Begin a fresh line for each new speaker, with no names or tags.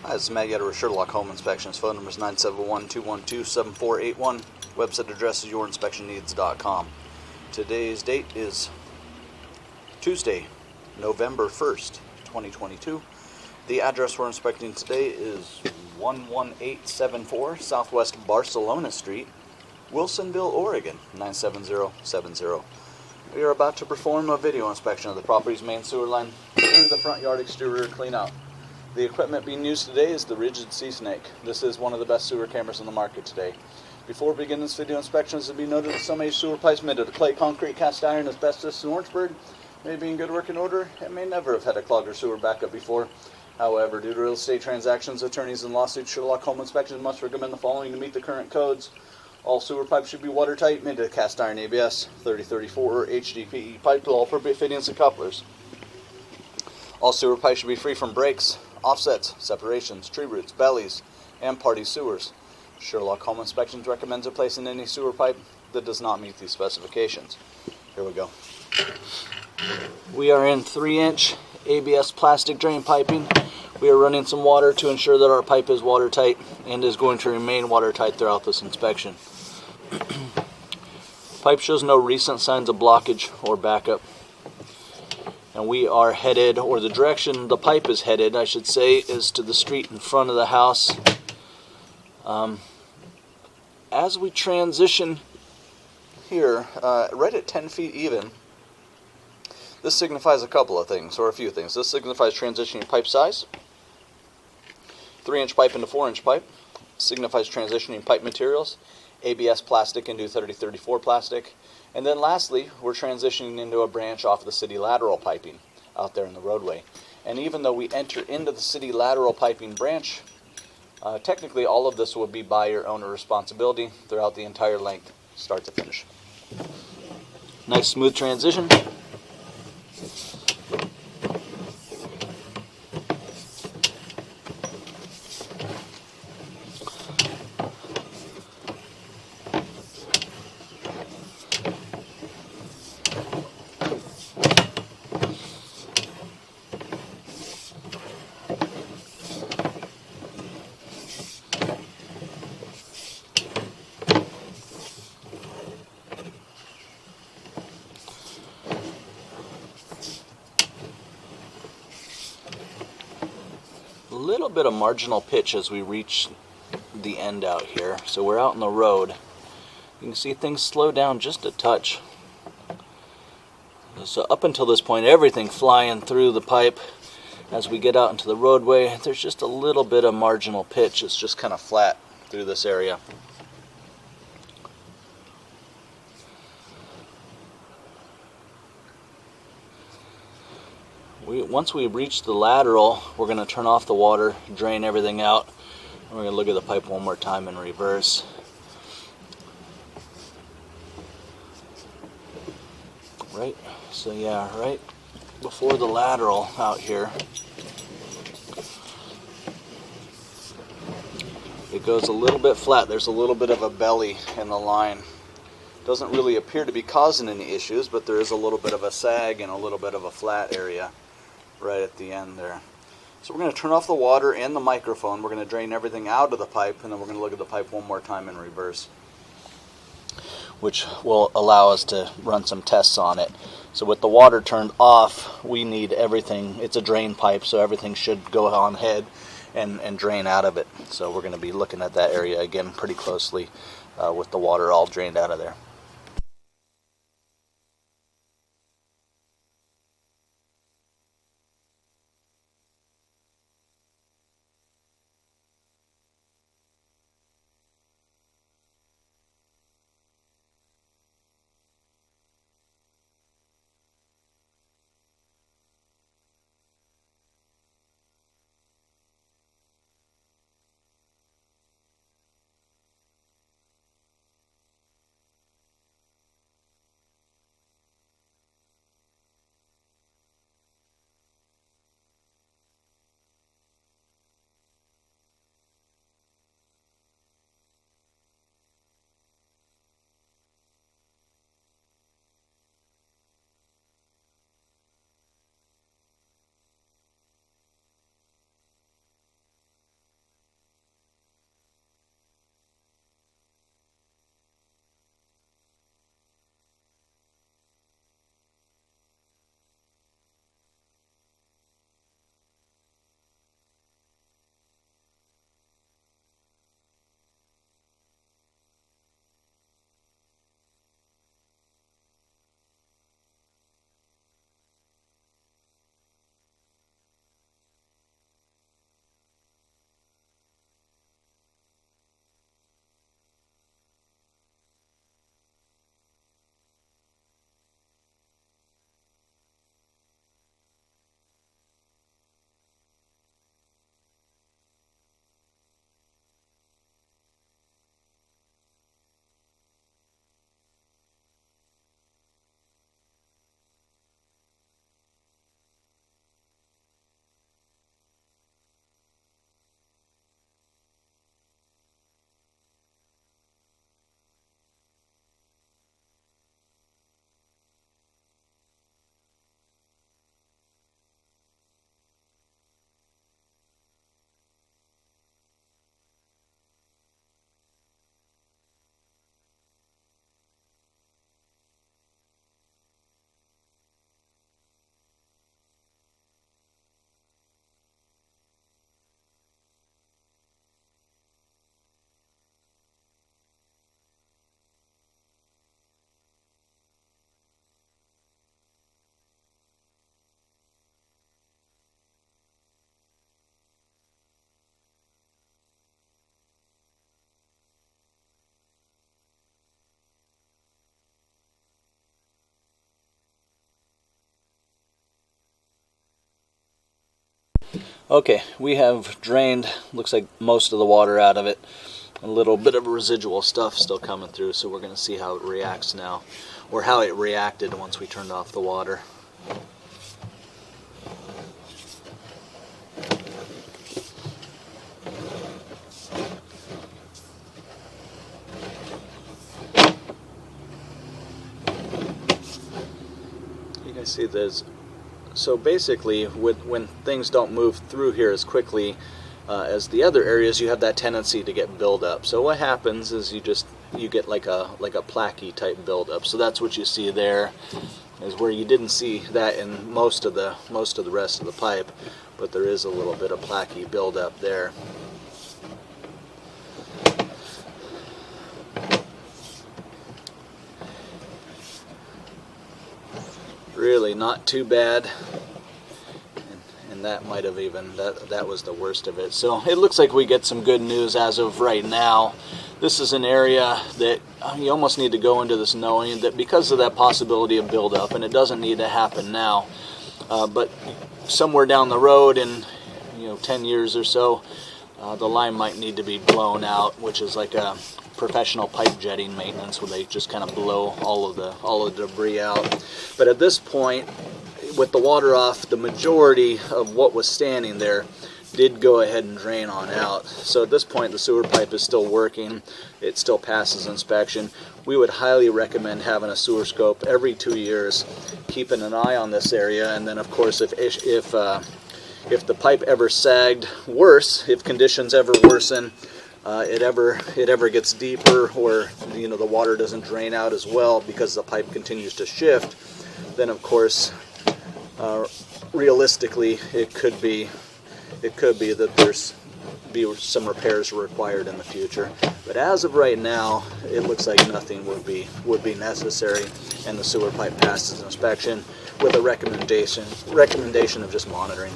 Hi, this is Matt Yetter with Sherlock Home Inspections. Phone number is 971-212-7481. Website address is yourinspectionneeds.com. Today's date is Tuesday, November 1st, 2022. The address we're inspecting today is 11874 Southwest Barcelona Street, Wilsonville, Oregon, 97070. We are about to perform a video inspection of the property's main sewer line through the front yard exterior clean out. The equipment being used today is the Rigid Sea Snake. This is one of the best sewer cameras on the market today. Before we begin this video inspection, it should be noted that some age sewer pipes made out of clay, concrete, cast iron, asbestos, and Orangeburg may be in good working order and may never have had a clogged or sewer backup before. However, due to real estate transactions, attorneys, and lawsuits, Sherlock Home Inspections must recommend the following to meet the current codes. All sewer pipes should be watertight, made of cast iron ABS, 3034 or HDPE pipe with all appropriate fittings and couplers. All sewer pipes should be free from breaks, offsets, separations, tree roots, bellies, and party sewers. Sherlock Home Inspections recommends replacing any sewer pipe that does not meet these specifications. Here we go. We are in 3-inch ABS plastic drain piping. We are running some water to ensure that our pipe is watertight and is going to remain watertight throughout this inspection. Pipe shows no recent signs of blockage or backup. And we are headed, or the direction the pipe is headed, I should say, is to the street in front of the house. As we transition here, right at 10 feet even, this signifies a couple of things, or a few things. This signifies transitioning pipe size. 3-inch pipe into 4-inch pipe. Signifies transitioning pipe materials. ABS plastic into 3034 plastic. And then lastly, we're transitioning into a branch off of the city lateral piping out there in the roadway. And even though we enter into the city lateral piping branch, technically all of this would be buyer-owner responsibility throughout the entire length, start to finish. Nice smooth transition. A little bit of marginal pitch as we reach the end out here. So we're out in the road. You can see things slow down just a touch. So up until this point, everything flying through the pipe. As we get out into the roadway, there's just a little bit of marginal pitch. It's just kind of flat through this area. Once we reach the lateral, we're going to turn off the water, drain everything out, and we're going to look at the pipe one more time in reverse. Right, so yeah, right before the lateral out here, it goes a little bit flat. There's a little bit of a belly in the line. Doesn't really appear to be causing any issues, but there is a little bit of a sag and a little bit of a flat area right at the end there. So we're going to turn off the water and the microphone. We're going to drain everything out of the pipe, and then we're going to look at the pipe one more time in reverse, which will allow us to run some tests on it. So with the water turned off, we need everything. It's a drain pipe, so everything should go on ahead and drain out of it. So we're going to be looking at that area again pretty closely with the water all drained out of there. Okay, we have drained, looks like most of the water out of it. A little bit of residual stuff still coming through, so we're going to see how it reacts now, or how it reacted once we turned off the water. You guys see this? So basically, when things don't move through here as quickly as the other areas, you have that tendency to get buildup. So what happens is you get like a plaquey type buildup. So that's what you see there, is where you didn't see that in most of the rest of the pipe, but there is a little bit of plaquey buildup there. Really not too bad, and that might have even, that was the worst of it. So it looks like we get some good news as of right now. This is an area that you almost need to go into this knowing that because of that possibility of buildup, and it doesn't need to happen now, but somewhere down the road in 10 years or so, the line might need to be blown out, which is like a professional pipe jetting maintenance, where they just kind of blow all of the debris out. But at this point, with the water off, the majority of what was standing there did go ahead and drain on out. So at this point, the sewer pipe is still working. It still passes inspection. We would highly recommend having a sewer scope every 2 years, keeping an eye on this area. And then, of course, if the pipe ever sagged worse, if conditions ever worsen, it ever gets deeper, or the water doesn't drain out as well because the pipe continues to shift, then of course realistically it could be that there's some repairs required in the future. But as of right now, it looks like nothing would be necessary, and the sewer pipe passes inspection with a recommendation of just monitoring.